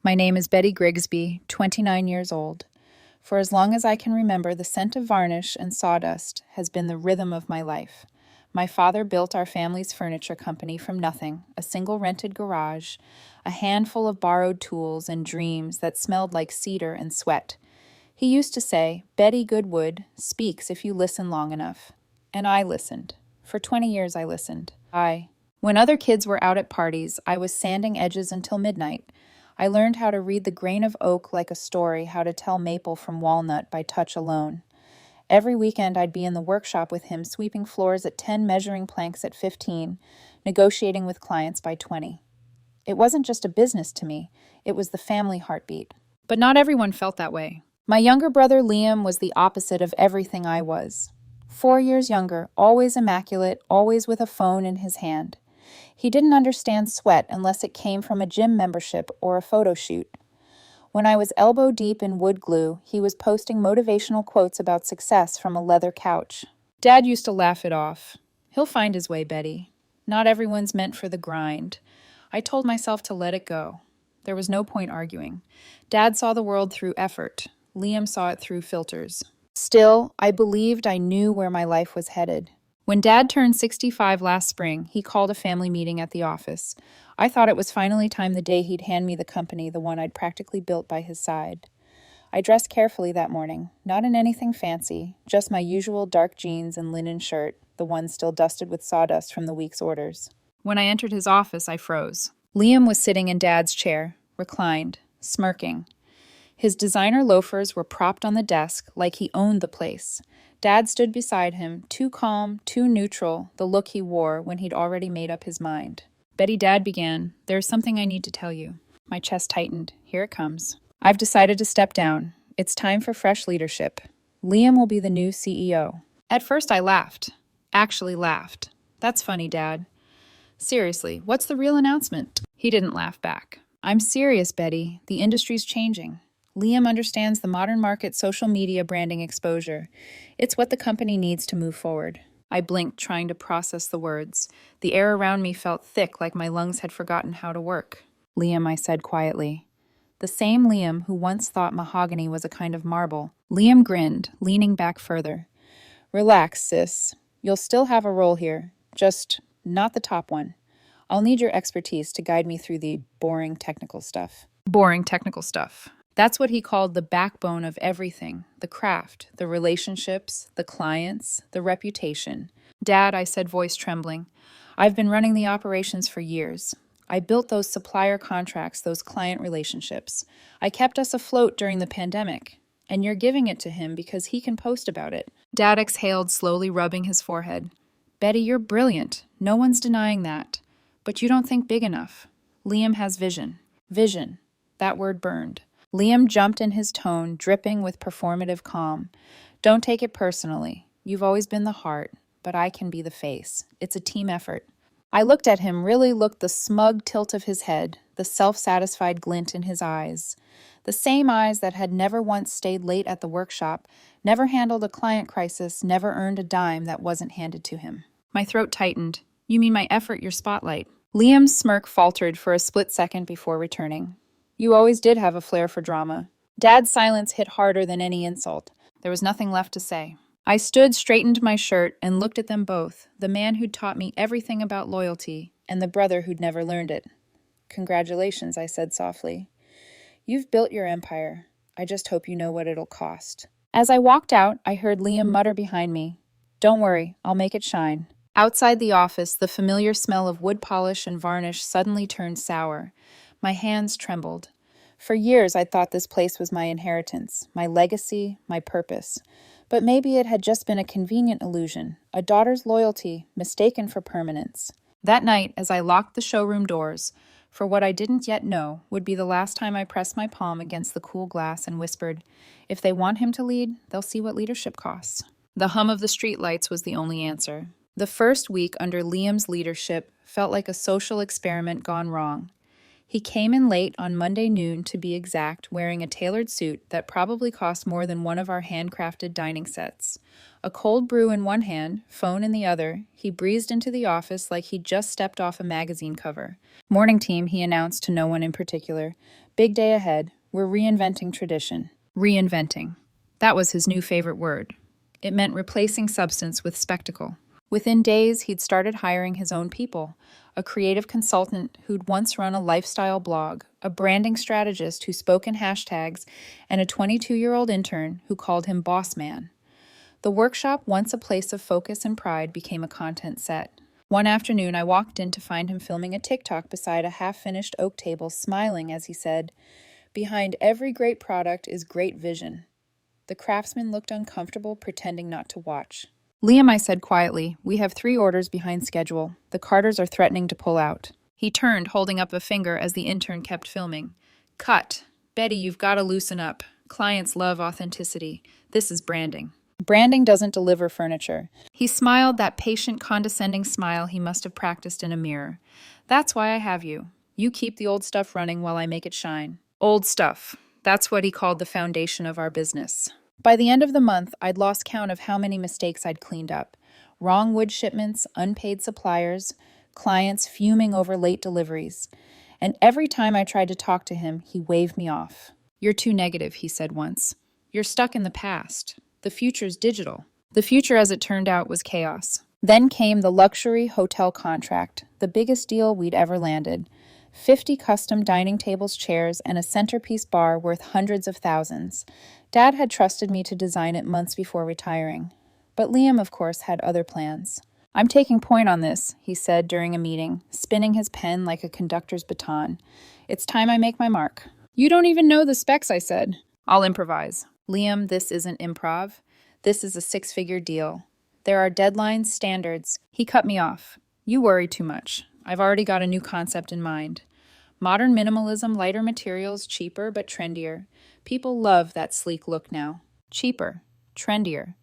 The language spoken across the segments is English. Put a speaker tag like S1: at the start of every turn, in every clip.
S1: My name is Betty Grigsby, 29 years old. For as long as I can remember, the scent of varnish and sawdust has been the rhythm of my life. My father built our family's furniture company from nothing, a single rented garage, a handful of borrowed tools, and dreams that smelled like cedar and sweat. He used to say, "Betty Goodwood speaks if you listen long enough." And I listened. For 20 years I listened. When other kids were out at parties, I was sanding edges until midnight. I learned how to read the grain of oak like a story, how to tell maple from walnut by touch alone. Every weekend I'd be in the workshop with him, sweeping floors at 10, measuring planks at 15, negotiating with clients by 20. It wasn't just a business to me, it was the family heartbeat. But not everyone felt that way. My younger brother Liam was the opposite of everything I was. 4 years younger, always immaculate, always with a phone in his hand. He didn't understand sweat unless it came from a gym membership or a photo shoot. When I was elbow deep in wood glue, he was posting motivational quotes about success from a leather couch. Dad used to laugh it off. "He'll find his way, Betty. Not everyone's meant for the grind." I told myself to let it go. There was no point arguing. Dad saw the world through effort. Liam saw it through filters. Still, I believed I knew where my life was headed. When Dad turned 65 last spring, he called a family meeting at the office. I thought it was finally time the day he'd hand me the company, the one I'd practically built by his side. I dressed carefully that morning, not in anything fancy, just my usual dark jeans and linen shirt, the one still dusted with sawdust from the week's orders. When I entered his office, I froze. Liam was sitting in Dad's chair, reclined, smirking. His designer loafers were propped on the desk like he owned the place. Dad stood beside him, too calm, too neutral, the look he wore when he'd already made up his mind. "Betty," Dad began, "there's something I need to tell you." My chest tightened. Here it comes. "I've decided to step down. It's time for fresh leadership. Liam will be the new CEO." At first I laughed. Actually laughed. "That's funny, Dad. Seriously, what's the real announcement?" He didn't laugh back. "I'm serious, Betty. The industry's changing. Liam understands the modern market social media branding exposure. It's what the company needs to move forward." I blinked, trying to process the words. The air around me felt thick, like my lungs had forgotten how to work. "Liam," I said quietly. The same Liam who once thought mahogany was a kind of marble. Liam grinned, leaning back further. "Relax, sis. You'll still have a role here, just not the top one. I'll need your expertise to guide me through the boring technical stuff." Boring technical stuff. That's what he called the backbone of everything, the craft, the relationships, the clients, the reputation. "Dad," I said, voice trembling, "I've been running the operations for years. I built those supplier contracts, those client relationships. I kept us afloat during the pandemic. And you're giving it to him because he can post about it." Dad exhaled, slowly rubbing his forehead. "Betty, you're brilliant. No one's denying that. But you don't think big enough. Liam has vision." Vision. That word burned. Liam jumped in his tone, dripping with performative calm. "Don't take it personally. You've always been the heart, but I can be the face. It's a team effort." I looked at him, really looked, the smug tilt of his head, the self-satisfied glint in his eyes. The same eyes that had never once stayed late at the workshop, never handled a client crisis, never earned a dime that wasn't handed to him. My throat tightened. "You mean my effort, your spotlight?" Liam's smirk faltered for a split second before returning. "You always did have a flair for drama." Dad's silence hit harder than any insult. There was nothing left to say. I stood, straightened my shirt, and looked at them both, the man who'd taught me everything about loyalty, and the brother who'd never learned it. "Congratulations," I said softly. "You've built your empire. I just hope you know what it'll cost." As I walked out, I heard Liam mutter behind me, "Don't worry, I'll make it shine." Outside the office, the familiar smell of wood polish and varnish suddenly turned sour. My hands trembled. For years, I'd thought this place was my inheritance, my legacy, my purpose. But maybe it had just been a convenient illusion, a daughter's loyalty mistaken for permanence. That night, as I locked the showroom doors, for what I didn't yet know would be the last time I pressed my palm against the cool glass and whispered, "If they want him to lead, they'll see what leadership costs." The hum of the streetlights was the only answer. The first week under Liam's leadership felt like a social experiment gone wrong. He came in late on Monday noon, to be exact, wearing a tailored suit that probably cost more than one of our handcrafted dining sets. A cold brew in one hand, phone in the other, he breezed into the office like he'd just stepped off a magazine cover. Morning team, he announced to no one in particular. Big day ahead. We're reinventing tradition. Reinventing. That was his new favorite word. It meant replacing substance with spectacle. Within days, he'd started hiring his own people, a creative consultant who'd once run a lifestyle blog, a branding strategist who spoke in hashtags, and a 22-year-old intern who called him boss man. The workshop, once a place of focus and pride, became a content set. One afternoon, I walked in to find him filming a TikTok beside a half-finished oak table, smiling as he said, "Behind every great product is great vision." The craftsman looked uncomfortable, pretending not to watch. "Liam," I said quietly, "we have 3 orders behind schedule. The Carters are threatening to pull out." He turned, holding up a finger as the intern kept filming. "Cut. Betty, you've got to loosen up. Clients love authenticity. This is branding." Branding doesn't deliver furniture. He smiled, that patient, condescending smile he must have practiced in a mirror. "That's why I have you. You keep the old stuff running while I make it shine." Old stuff. That's what he called the foundation of our business. By the end of the month, I'd lost count of how many mistakes I'd cleaned up. Wrong wood shipments, unpaid suppliers, clients fuming over late deliveries. And every time I tried to talk to him, he waved me off. "You're too negative," he said once. "You're stuck in the past. The future's digital." The future, as it turned out, was chaos. Then came the luxury hotel contract, the biggest deal we'd ever landed. 50 custom dining tables, chairs, and a centerpiece bar worth hundreds of thousands. Dad had trusted me to design it months before retiring. But Liam, of course, had other plans. "I'm taking point on this," he said during a meeting, spinning his pen like a conductor's baton. "It's time I make my mark." "You don't even know the specs," I said. "I'll improvise." "Liam, this isn't improv. This is a 6-figure deal. There are deadlines, standards." He cut me off. "You worry too much. I've already got a new concept in mind. Modern minimalism, lighter materials, cheaper but trendier. People love that sleek look now. Cheaper, trendier.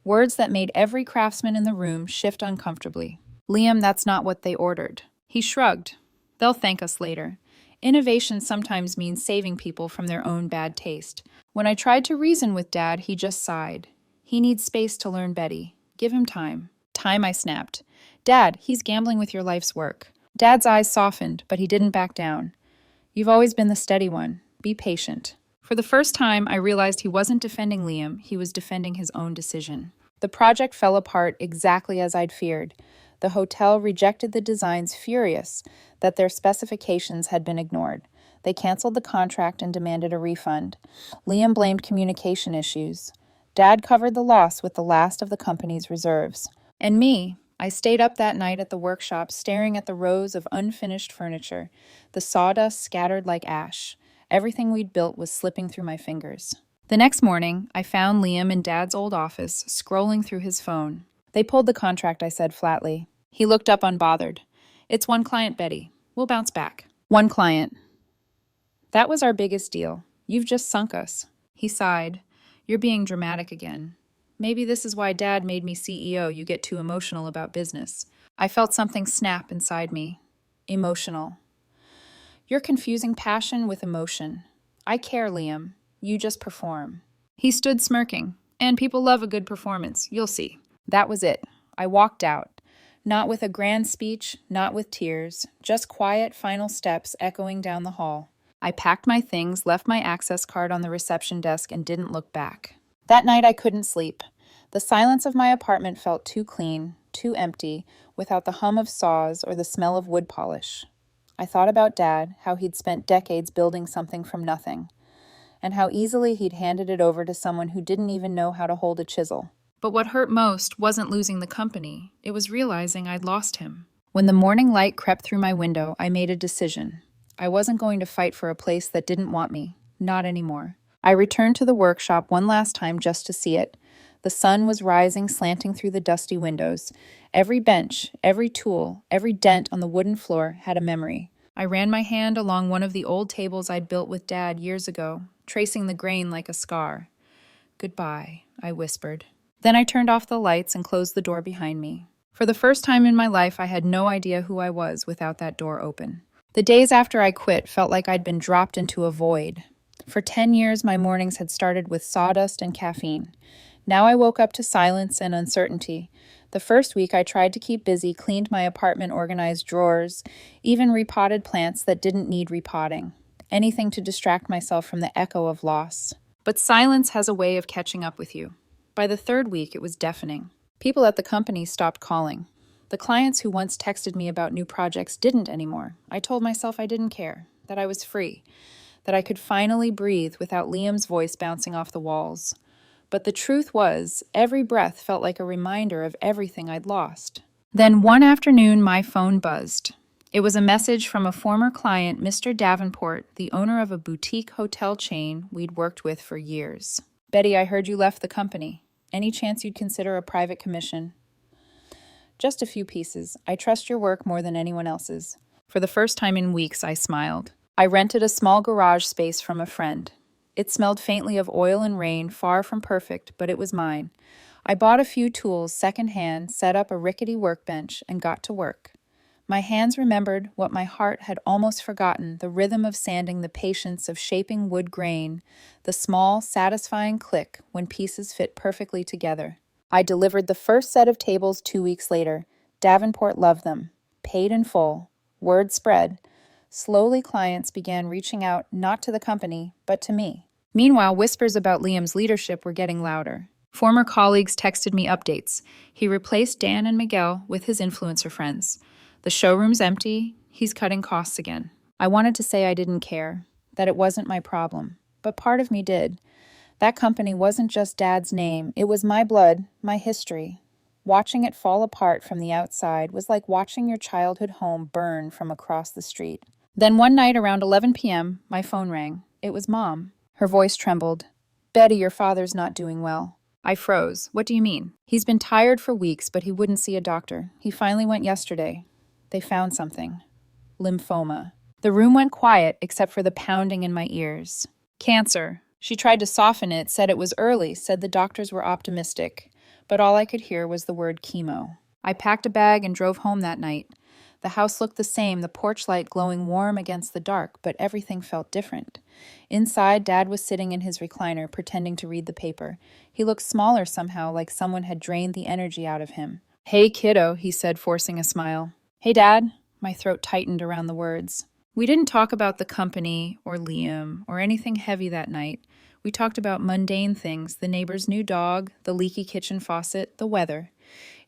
S1: Words that made every craftsman in the room shift uncomfortably. "Liam, that's not what they ordered." He shrugged. "They'll thank us later." Innovation sometimes means saving people from their own bad taste. When I tried to reason with Dad, he just sighed. "He needs space to learn, Betty. Give him time." "Time," I snapped. "Dad, he's gambling with your life's work." Dad's eyes softened, but he didn't back down. "You've always been the steady one. Be patient." For the first time, I realized he wasn't defending Liam, he was defending his own decision. The project fell apart exactly as I'd feared. The hotel rejected the designs, furious that their specifications had been ignored. They canceled the contract and demanded a refund. Liam blamed communication issues. Dad covered the loss with the last of the company's reserves. And me, I stayed up that night at the workshop staring at the rows of unfinished furniture, the sawdust scattered like ash. Everything we'd built was slipping through my fingers. The next morning, I found Liam in Dad's old office, scrolling through his phone. "They pulled the contract," I said flatly. He looked up unbothered. "It's one client, Betty. We'll bounce back." "One client." "That was our biggest deal. You've just sunk us." He sighed. "You're being dramatic again. Maybe this is why Dad made me CEO. You get too emotional about business." I felt something snap inside me. Emotional. "You're confusing passion with emotion. I care, Liam. You just perform." He stood smirking. "And people love a good performance. You'll see." That was it. I walked out. Not with a grand speech, not with tears, just quiet final steps echoing down the hall. I packed my things, left my access card on the reception desk, and didn't look back. That night I couldn't sleep. The silence of my apartment felt too clean, too empty, without the hum of saws or the smell of wood polish. I thought about Dad, how he'd spent decades building something from nothing, and how easily he'd handed it over to someone who didn't even know how to hold a chisel. But what hurt most wasn't losing the company. It was realizing I'd lost him. When the morning light crept through my window, I made a decision. I wasn't going to fight for a place that didn't want me. Not anymore. I returned to the workshop one last time just to see it. The sun was rising, slanting through the dusty windows. Every bench, every tool, every dent on the wooden floor had a memory. I ran my hand along one of the old tables I'd built with Dad years ago, tracing the grain like a scar. "Goodbye," I whispered. Then I turned off the lights and closed the door behind me. For the first time in my life, I had no idea who I was without that door open. The days after I quit felt like I'd been dropped into a void. For 10 years, my mornings had started with sawdust and caffeine. Now I woke up to silence and uncertainty. The first week I tried to keep busy, cleaned my apartment, organized drawers, even repotted plants that didn't need repotting. Anything to distract myself from the echo of loss. But silence has a way of catching up with you. By the third week, it was deafening. People at the company stopped calling. The clients who once texted me about new projects didn't anymore. I told myself I didn't care, that I was free, that I could finally breathe without Liam's voice bouncing off the walls. But the truth was, every breath felt like a reminder of everything I'd lost. Then one afternoon, my phone buzzed. It was a message from a former client, Mr. Davenport, the owner of a boutique hotel chain we'd worked with for years. "Betty, I heard you left the company. Any chance you'd consider a private commission?" "Just a few pieces. I trust your work more than anyone else's." For the first time in weeks, I smiled. I rented a small garage space from a friend. It smelled faintly of oil and rain, far from perfect, but it was mine. I bought a few tools secondhand, set up a rickety workbench, and got to work. My hands remembered what my heart had almost forgotten, the rhythm of sanding, the patience of shaping wood grain, the small, satisfying click when pieces fit perfectly together. I delivered the first set of tables 2 weeks later. Davenport loved them. Paid in full. Word spread. Slowly, clients began reaching out not to the company, but to me. Meanwhile, whispers about Liam's leadership were getting louder. Former colleagues texted me updates. He replaced Dan and Miguel with his influencer friends. The showroom's empty. He's cutting costs again. I wanted to say I didn't care, that it wasn't my problem, but part of me did. That company wasn't just Dad's name. It was my blood, my history. Watching it fall apart from the outside was like watching your childhood home burn from across the street. Then one night around 11 p.m., my phone rang. It was Mom. Her voice trembled. "Betty, your father's not doing well." I froze. "What do you mean?" "He's been tired for weeks, but he wouldn't see a doctor. He finally went yesterday. They found something. Lymphoma." The room went quiet except for the pounding in my ears. "Cancer." She tried to soften it, said it was early, said the doctors were optimistic. But all I could hear was the word chemo. I packed a bag and drove home that night. The house looked the same, the porch light glowing warm against the dark, but everything felt different. Inside, Dad was sitting in his recliner, pretending to read the paper. He looked smaller somehow, like someone had drained the energy out of him. "Hey, kiddo," he said, forcing a smile. "Hey, Dad." My throat tightened around the words. We didn't talk about the company or Liam or anything heavy that night. We talked about mundane things, the neighbor's new dog, the leaky kitchen faucet, the weather.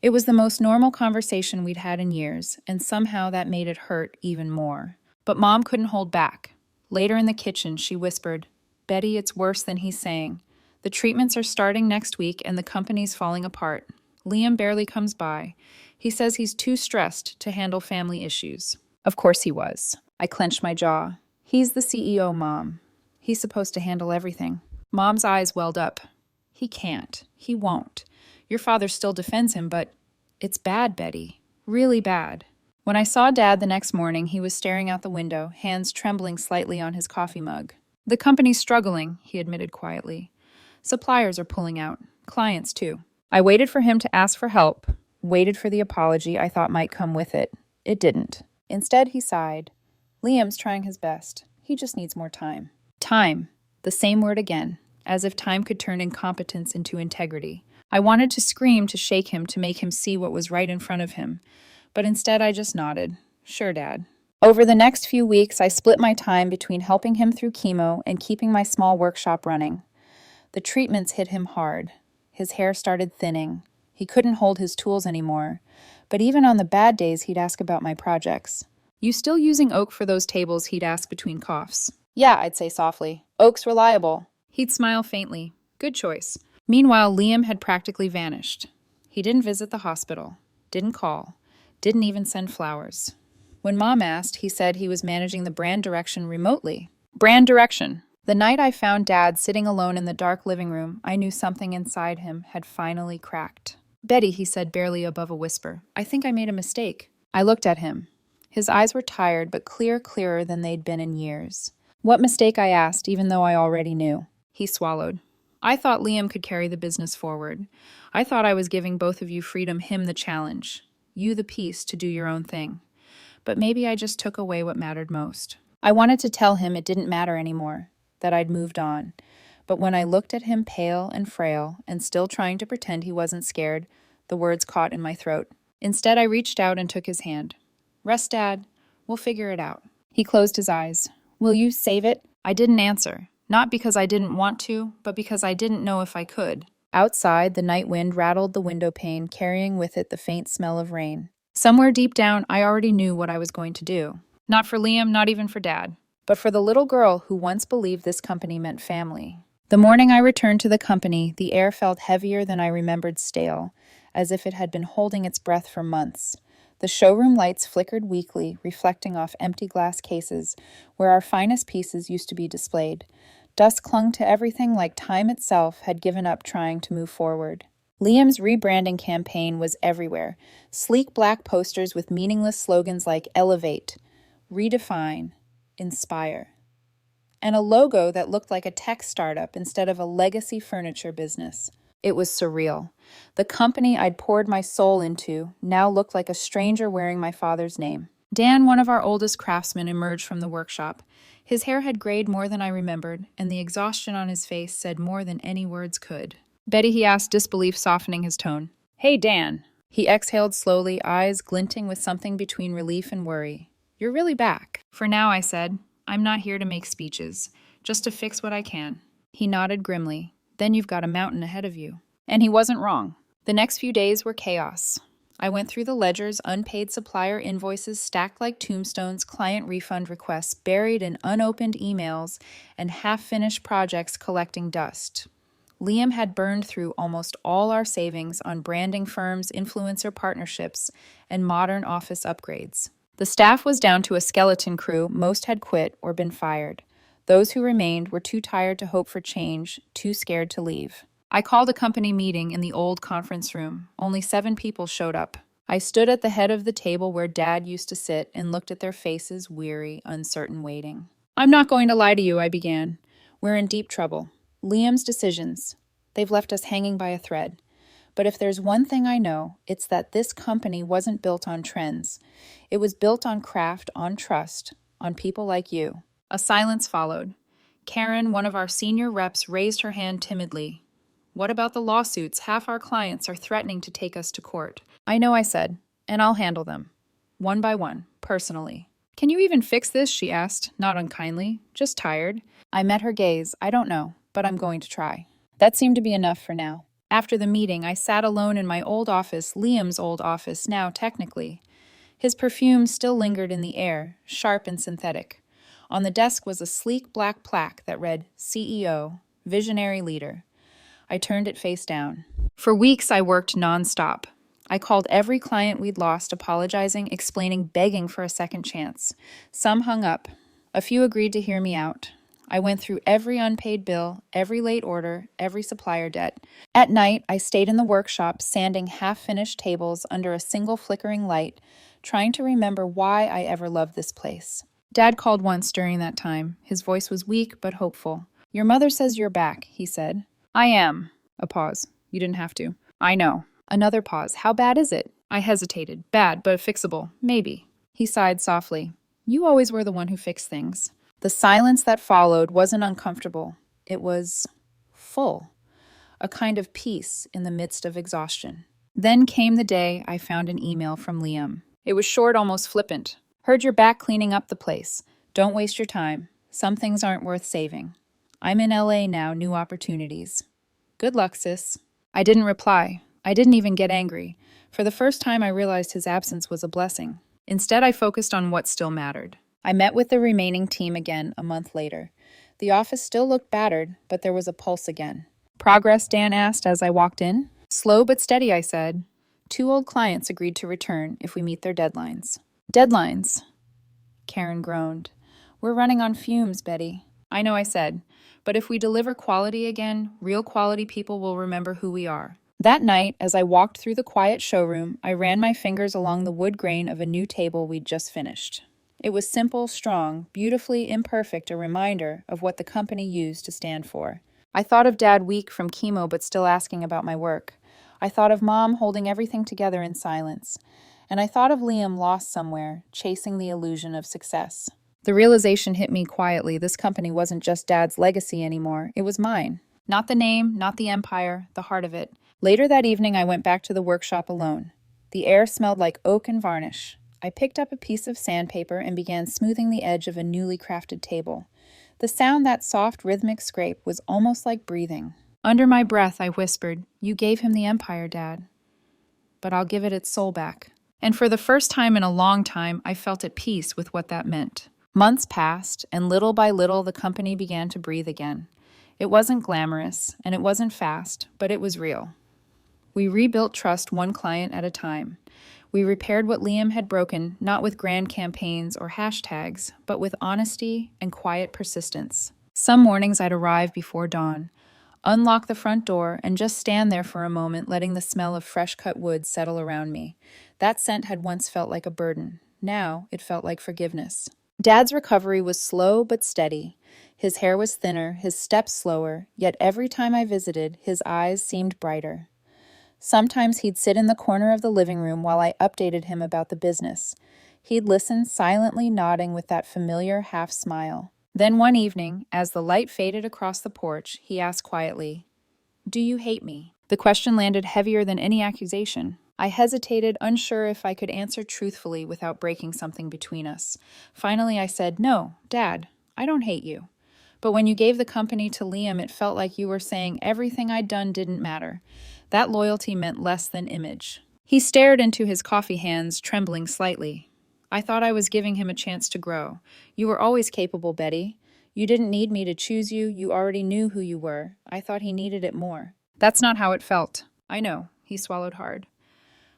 S1: It was the most normal conversation we'd had in years, and somehow that made it hurt even more. But Mom couldn't hold back. Later in the kitchen, she whispered, "Betty, it's worse than he's saying. The treatments are starting next week and the company's falling apart. Liam barely comes by. He says he's too stressed to handle family issues." Of course he was. I clenched my jaw. He's the CEO, Mom. He's supposed to handle everything. Mom's eyes welled up. "He can't. He won't. Your father still defends him, but it's bad, Betty. Really bad." When I saw Dad the next morning, he was staring out the window, hands trembling slightly on his coffee mug. "The company's struggling," he admitted quietly. "Suppliers are pulling out. Clients, too." I waited for him to ask for help, waited for the apology I thought might come with it. It didn't. Instead, he sighed. "Liam's trying his best. He just needs more time." Time. The same word again, as if time could turn incompetence into integrity. I wanted to scream, to shake him, to make him see what was right in front of him. But instead, I just nodded. "Sure, Dad." Over the next few weeks, I split my time between helping him through chemo and keeping my small workshop running. The treatments hit him hard. His hair started thinning. He couldn't hold his tools anymore. But even on the bad days, he'd ask about my projects. "You still using oak for those tables?" he'd ask between coughs. "Yeah," I'd say softly. "Oak's reliable." He'd smile faintly. "Good choice." Meanwhile, Liam had practically vanished. He didn't visit the hospital, didn't call, didn't even send flowers. When Mom asked, he said he was managing the brand direction remotely. Brand direction. The night I found Dad sitting alone in the dark living room, I knew something inside him had finally cracked. "Betty," he said barely above a whisper, "I think I made a mistake." I looked at him. His eyes were tired, but clearer than they'd been in years. "What mistake?" I asked, even though I already knew. He swallowed. "I thought Liam could carry the business forward. I thought I was giving both of you freedom, him the challenge, you the peace to do your own thing. But maybe I just took away what mattered most." I wanted to tell him it didn't matter anymore, that I'd moved on. But when I looked at him pale and frail and still trying to pretend he wasn't scared, the words caught in my throat. Instead, I reached out and took his hand. Rest, Dad. We'll figure it out. He closed his eyes. Will you save it? I didn't answer. Not because I didn't want to, but because I didn't know if I could. Outside, the night wind rattled the window pane, carrying with it the faint smell of rain. Somewhere deep down, I already knew what I was going to do. Not for Liam, not even for Dad, but for the little girl who once believed this company meant family. The morning I returned to the company, the air felt heavier than I remembered, stale, as if it had been holding its breath for months. The showroom lights flickered weakly, reflecting off empty glass cases where our finest pieces used to be displayed. Dust clung to everything like time itself had given up trying to move forward. Liam's rebranding campaign was everywhere. Sleek black posters with meaningless slogans like Elevate, Redefine, Inspire. And a logo that looked like a tech startup instead of a legacy furniture business. It was surreal. The company I'd poured my soul into now looked like a stranger wearing my father's name. Dan, one of our oldest craftsmen, emerged from the workshop. His hair had grayed more than I remembered, and the exhaustion on his face said more than any words could. Betty, he asked, disbelief softening his tone. Hey, Dan. He exhaled slowly, eyes glinting with something between relief and worry. You're really back. For now, I said. I'm not here to make speeches, just to fix what I can. He nodded grimly. Then you've got a mountain ahead of you. And he wasn't wrong. The next few days were chaos. I went through the ledgers, unpaid supplier invoices stacked like tombstones, client refund requests buried in unopened emails, and half-finished projects collecting dust. Liam had burned through almost all our savings on branding firms, influencer partnerships, and modern office upgrades. The staff was down to a skeleton crew. Most had quit or been fired. Those who remained were too tired to hope for change, too scared to leave. I called a company meeting in the old conference room. Only 7 people showed up. I stood at the head of the table where Dad used to sit and looked at their faces, weary, uncertain, waiting. I'm not going to lie to you, I began. We're in deep trouble. Liam's decisions. They've left us hanging by a thread. But if there's one thing I know, it's that this company wasn't built on trends. It was built on craft, on trust, on people like you. A silence followed. Karen, one of our senior reps, raised her hand timidly. What about the lawsuits? Half our clients are threatening to take us to court. I know, I said, and I'll handle them. One by one, personally. Can you even fix this? She asked, not unkindly, just tired. I met her gaze. I don't know, but I'm going to try. That seemed to be enough for now. After the meeting, I sat alone in my old office, Liam's old office now, technically. His perfume still lingered in the air, sharp and synthetic. On the desk was a sleek black plaque that read, CEO, Visionary Leader. I turned it face down. For weeks, I worked nonstop. I called every client we'd lost, apologizing, explaining, begging for a second chance. Some hung up. A few agreed to hear me out. I went through every unpaid bill, every late order, every supplier debt. At night, I stayed in the workshop, sanding half-finished tables under a single flickering light, trying to remember why I ever loved this place. Dad called once during that time. His voice was weak but hopeful. Your mother says you're back, he said. I am. A pause. You didn't have to. I know. Another pause. How bad is it? I hesitated. Bad, but fixable. Maybe. He sighed softly. You always were the one who fixed things. The silence that followed wasn't uncomfortable. It was full. A kind of peace in the midst of exhaustion. Then came the day I found an email from Liam. It was short, almost flippant. Heard you're back cleaning up the place. Don't waste your time. Some things aren't worth saving. I'm in LA now, new opportunities. Good luck, sis. I didn't reply. I didn't even get angry. For the first time, I realized his absence was a blessing. Instead, I focused on what still mattered. I met with the remaining team again a month later. The office still looked battered, but there was a pulse again. Progress? Dan asked as I walked in. Slow but steady, I said. 2 old clients agreed to return if we meet their deadlines. Deadlines? Karen groaned. We're running on fumes, Betty. I know, I said. But if we deliver quality again, real quality people will remember who we are. That night, as I walked through the quiet showroom, I ran my fingers along the wood grain of a new table we'd just finished. It was simple, strong, beautifully imperfect, a reminder of what the company used to stand for. I thought of Dad weak from chemo but still asking about my work. I thought of Mom holding everything together in silence. And I thought of Liam lost somewhere, chasing the illusion of success. The realization hit me quietly. This company wasn't just Dad's legacy anymore, it was mine. Not the name, not the empire, the heart of it. Later that evening, I went back to the workshop alone. The air smelled like oak and varnish. I picked up a piece of sandpaper and began smoothing the edge of a newly crafted table. The sound, that soft, rhythmic scrape, was almost like breathing. Under my breath, I whispered, "You gave him the empire, Dad, but I'll give it its soul back." And for the first time in a long time, I felt at peace with what that meant. Months passed, and little by little, the company began to breathe again. It wasn't glamorous, and it wasn't fast, but it was real. We rebuilt trust one client at a time. We repaired what Liam had broken, not with grand campaigns or hashtags, but with honesty and quiet persistence. Some mornings I'd arrive before dawn, unlock the front door, and just stand there for a moment, letting the smell of fresh-cut wood settle around me. That scent had once felt like a burden. Now it felt like forgiveness. Dad's recovery was slow but steady. His hair was thinner, his steps slower, yet every time I visited, his eyes seemed brighter. Sometimes he'd sit in the corner of the living room while I updated him about the business. He'd listen, silently nodding with that familiar half-smile. Then one evening, as the light faded across the porch, he asked quietly, "Do you hate me?" The question landed heavier than any accusation. I hesitated, unsure if I could answer truthfully without breaking something between us. Finally, I said, "No, Dad, I don't hate you. But when you gave the company to Liam, it felt like you were saying everything I'd done didn't matter. That loyalty meant less than image." He stared into his coffee hands, trembling slightly. "I thought I was giving him a chance to grow. You were always capable, Betty. You didn't need me to choose you. You already knew who you were. I thought he needed it more." "That's not how it felt." "I know." He swallowed hard.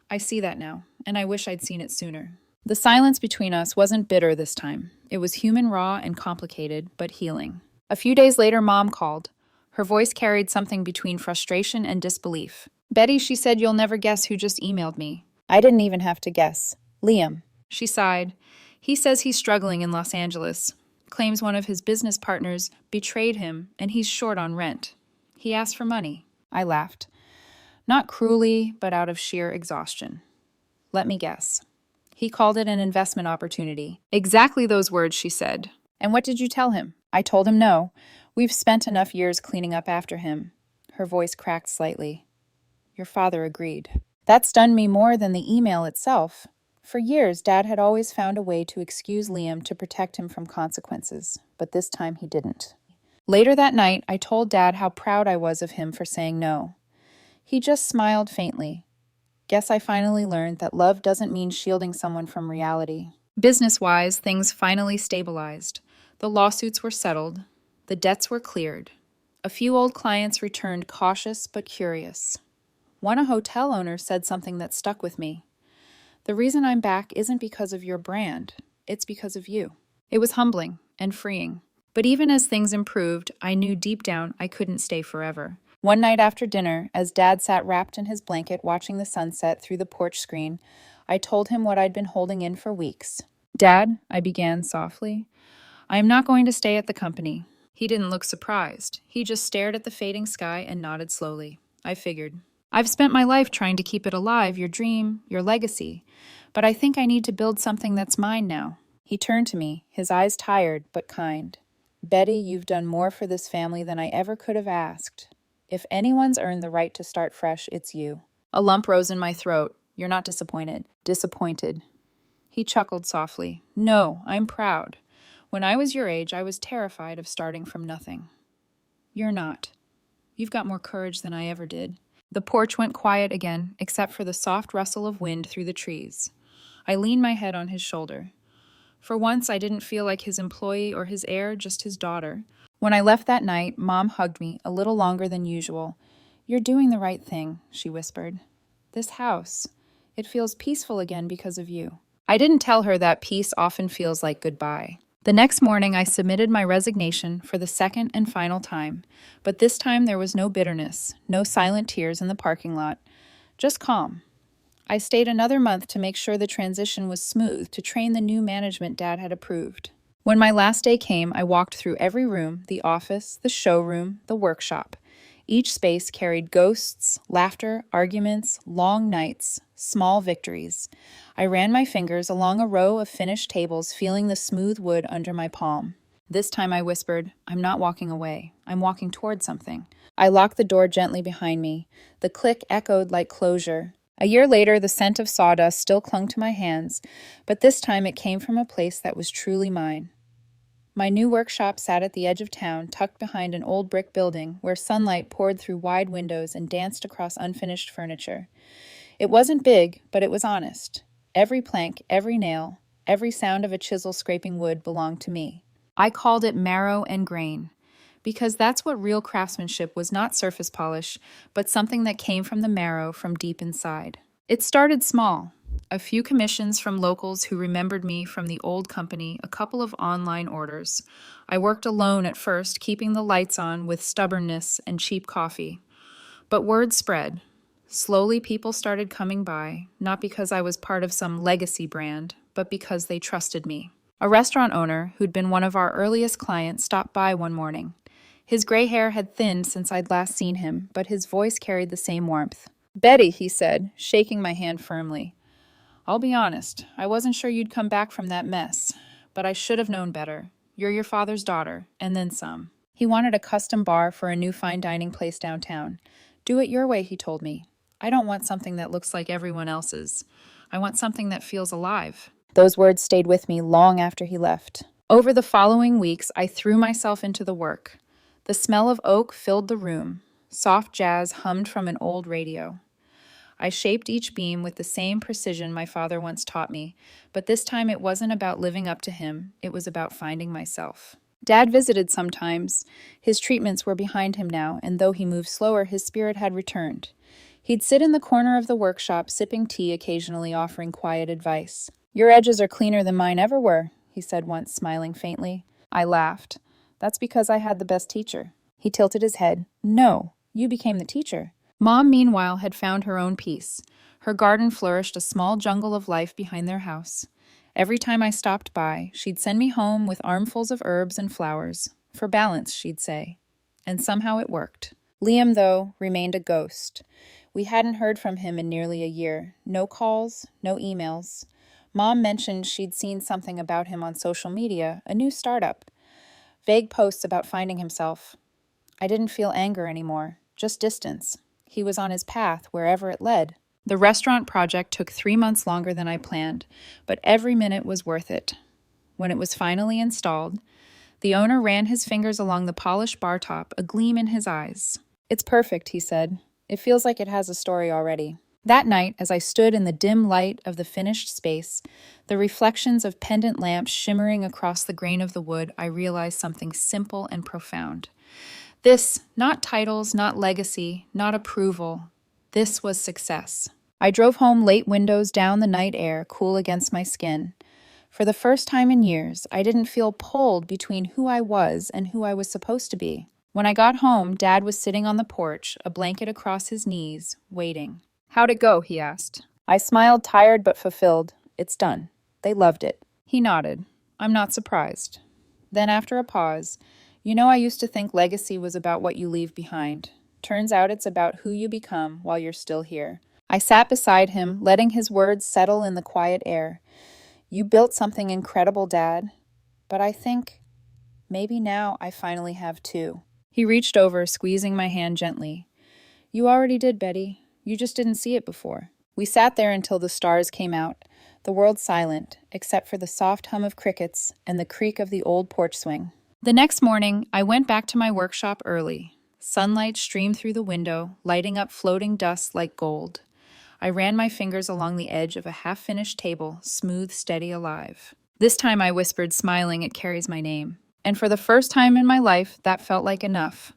S1: "I see that now, and I wish I'd seen it sooner." The silence between us wasn't bitter this time. It was human, raw, and complicated, but healing. A few days later, Mom called. Her voice carried something between frustration and disbelief. "Betty," she said, "you'll never guess who just emailed me." I didn't even have to guess. Liam. She sighed. "He says he's struggling in Los Angeles. Claims one of his business partners betrayed him, and he's short on rent. He asked for money." I laughed. Not cruelly, but out of sheer exhaustion. "Let me guess. He called it an investment opportunity." "Exactly those words," she said. "And what did you tell him?" I told him no. We've spent enough years cleaning up after him." Her voice cracked slightly. "Your father agreed." That stunned me more than the email itself. For years, Dad had always found a way to excuse Liam to protect him from consequences, but this time he didn't. Later that night, I told Dad how proud I was of him for saying no. He just smiled faintly. Guess I finally learned that love doesn't mean shielding someone from reality. Business-wise, things finally stabilized. The lawsuits were settled. The debts were cleared. A few old clients returned, cautious but curious. One, a hotel owner, said something that stuck with me. "The reason I'm back isn't because of your brand. It's because of you." It was humbling and freeing. But even as things improved, I knew deep down I couldn't stay forever. One night after dinner, as Dad sat wrapped in his blanket watching the sunset through the porch screen, I told him what I'd been holding in for weeks. "Dad," I began softly, "I am not going to stay at the company." He didn't look surprised. He just stared at the fading sky and nodded slowly. I figured. "I've spent my life trying to keep it alive, your dream, your legacy. But I think I need to build something that's mine now." He turned to me, his eyes tired but kind. "Betty, you've done more for this family than I ever could have asked. If anyone's earned the right to start fresh, it's you." A lump rose in my throat. "You're not disappointed." "Disappointed." He chuckled softly. "No, I'm proud. When I was your age, I was terrified of starting from nothing. You're not. You've got more courage than I ever did." The porch went quiet again, except for the soft rustle of wind through the trees. I leaned my head on his shoulder. For once, I didn't feel like his employee or his heir, just his daughter. When I left that night, Mom hugged me a little longer than usual. "You're doing the right thing," she whispered. "This house, it feels peaceful again because of you." I didn't tell her that peace often feels like goodbye. The next morning, I submitted my resignation for the second and final time, but this time there was no bitterness, no silent tears in the parking lot, just calm. I stayed another month to make sure the transition was smooth, to train the new management Dad had approved. When my last day came, I walked through every room, the office, the showroom, the workshop. Each space carried ghosts, laughter, arguments, long nights, small victories. I ran my fingers along a row of finished tables, feeling the smooth wood under my palm. This time I whispered, "I'm not walking away. I'm walking toward something." I locked the door gently behind me. The click echoed like closure. A year later, the scent of sawdust still clung to my hands, but this time it came from a place that was truly mine. My new workshop sat at the edge of town, tucked behind an old brick building where sunlight poured through wide windows and danced across unfinished furniture. It wasn't big, but it was honest. Every plank, every nail, every sound of a chisel scraping wood belonged to me. I called it marrow and grain, because that's what real craftsmanship was, not surface polish, but something that came from the marrow, from deep inside. It started small. A few commissions from locals who remembered me from the old company, a couple of online orders. I worked alone at first, keeping the lights on with stubbornness and cheap coffee. But word spread. Slowly, people started coming by, not because I was part of some legacy brand, but because they trusted me. A restaurant owner, who'd been one of our earliest clients, stopped by one morning. His gray hair had thinned since I'd last seen him, but his voice carried the same warmth. "Betty," he said, shaking my hand firmly. "I'll be honest, I wasn't sure you'd come back from that mess, but I should have known better. You're your father's daughter, and then some." He wanted a custom bar for a new fine dining place downtown. "Do it your way," he told me. "I don't want something that looks like everyone else's. I want something that feels alive." Those words stayed with me long after he left. Over the following weeks, I threw myself into the work. The smell of oak filled the room. Soft jazz hummed from an old radio. I shaped each beam with the same precision my father once taught me, but this time it wasn't about living up to him, it was about finding myself. Dad visited sometimes. His treatments were behind him now, and though he moved slower, his spirit had returned. He'd sit in the corner of the workshop, sipping tea, occasionally offering quiet advice. "Your edges are cleaner than mine ever were," he said once, smiling faintly. I laughed. "That's because I had the best teacher." He tilted his head. "No, you became the teacher." Mom, meanwhile, had found her own peace. Her garden flourished, a small jungle of life behind their house. Every time I stopped by, she'd send me home with armfuls of herbs and flowers. "For balance," she'd say. And somehow it worked. Liam, though, remained a ghost. We hadn't heard from him in nearly a year. No calls, no emails. Mom mentioned she'd seen something about him on social media, a new startup. Vague posts about finding himself. I didn't feel anger anymore, just distance. He was on his path, wherever it led. The restaurant project took 3 months longer than I planned, but every minute was worth it. When it was finally installed, the owner ran his fingers along the polished bar top, a gleam in his eyes. "It's perfect," he said. "It feels like it has a story already." That night, as I stood in the dim light of the finished space, the reflections of pendant lamps shimmering across the grain of the wood, I realized something simple and profound. This, not titles, not legacy, not approval. This was success. I drove home, late windows down, the night air cool against my skin. For the first time in years, I didn't feel pulled between who I was and who I was supposed to be. When I got home, Dad was sitting on the porch, a blanket across his knees, waiting. "How'd it go?" he asked. I smiled, tired but fulfilled. "It's done. They loved it." He nodded. "I'm not surprised." Then, after a pause, "You know, I used to think legacy was about what you leave behind. Turns out it's about who you become while you're still here." I sat beside him, letting his words settle in the quiet air. "You built something incredible, Dad. But I think maybe now I finally have too." He reached over, squeezing my hand gently. "You already did, Betty. You just didn't see it before." We sat there until the stars came out, the world silent, except for the soft hum of crickets and the creak of the old porch swing. The next morning, I went back to my workshop early. Sunlight streamed through the window, lighting up floating dust like gold. I ran my fingers along the edge of a half-finished table, smooth, steady, alive. This time I whispered, smiling, "It carries my name." And for the first time in my life, that felt like enough.